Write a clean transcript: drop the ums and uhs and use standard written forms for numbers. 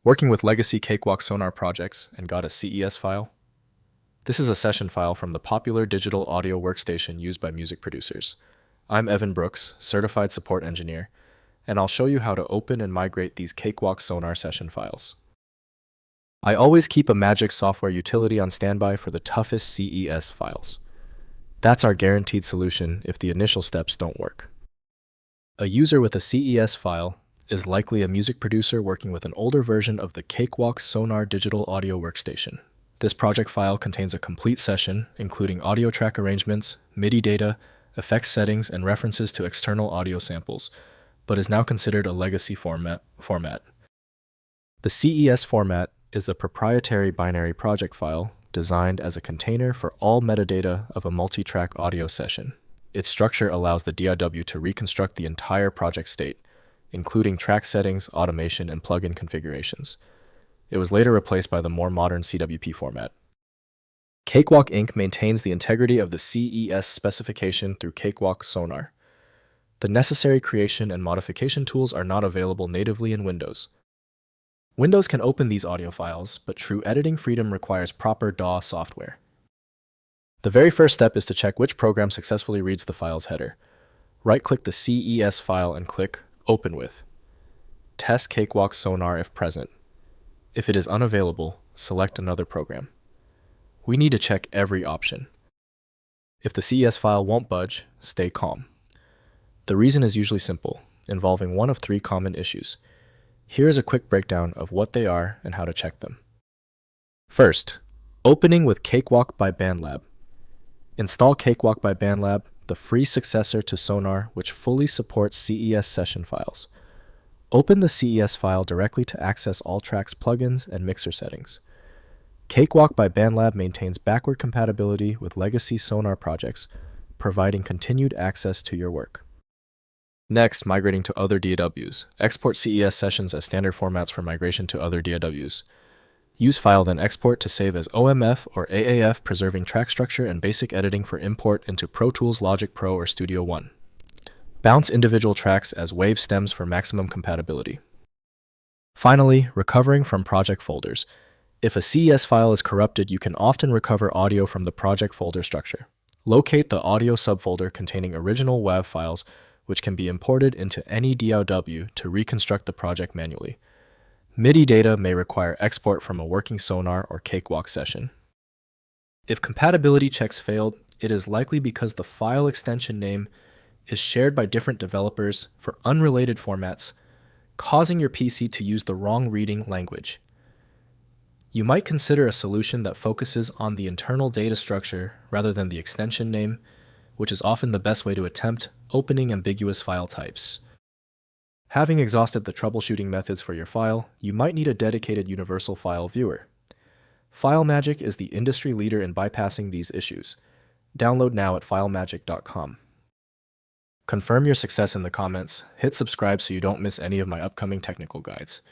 Working with legacy Cakewalk Sonar projects and got a CES file? This is a session file from the popular digital audio workstation used by music producers. I'm Evan Brooks, Certified Support Engineer, and I'll show you how to open and migrate these Cakewalk Sonar session files. I always keep a magic software utility on standby for the toughest CES files. That's our guaranteed solution if the initial steps don't work. A user with a CES file is likely a music producer working with an older version of the Cakewalk Sonar digital audio workstation. This project file contains a complete session, including audio track arrangements, MIDI data, effects settings, and references to external audio samples, but is now considered a legacy format. The CES format is a proprietary binary project file designed as a container for all metadata of a multi-track audio session. Its structure allows the DAW to reconstruct the entire project state, including track settings, automation, and plugin configurations. It was later replaced by the more modern CWP format. Cakewalk Inc. maintains the integrity of the CES specification through Cakewalk Sonar. The necessary creation and modification tools are not available natively in Windows. Windows can open these audio files, but true editing freedom requires proper DAW software. The very first step is to check which program successfully reads the file's header. Right-click the CES file and click Open with. Test Cakewalk Sonar if present. If it is unavailable, select another program. We need to check every option. If the CES file won't budge, stay calm. The reason is usually simple, involving one of three common issues. Here is a quick breakdown of what they are and how to check them. First, opening with Cakewalk by BandLab. Install Cakewalk by BandLab, the free successor to Sonar, which fully supports CES session files. Open the CES file directly to access all tracks, plugins, and mixer settings. Cakewalk by BandLab maintains backward compatibility with legacy Sonar projects, providing continued access to your work. Next, migrating to other DAWs. Export CES sessions as standard formats for migration to other DAWs. Use File then Export to save as OMF or AAF, preserving track structure and basic editing for import into Pro Tools, Logic Pro, or Studio One. Bounce individual tracks as wave stems for maximum compatibility. Finally, recovering from project folders. If a CES file is corrupted, you can often recover audio from the project folder structure. Locate the audio subfolder containing original WAV files, which can be imported into any DAW to reconstruct the project manually. MIDI data may require export from a working Sonar or Cakewalk session. If compatibility checks failed, it is likely because the file extension name is shared by different developers for unrelated formats, causing your PC to use the wrong reading language. You might consider a solution that focuses on the internal data structure rather than the extension name, which is often the best way to attempt opening ambiguous file types. Having exhausted the troubleshooting methods for your file, you might need a dedicated universal file viewer. FileMagick is the industry leader in bypassing these issues. Download now at filemagick.com. Confirm your success in the comments, hit subscribe so you don't miss any of my upcoming technical guides.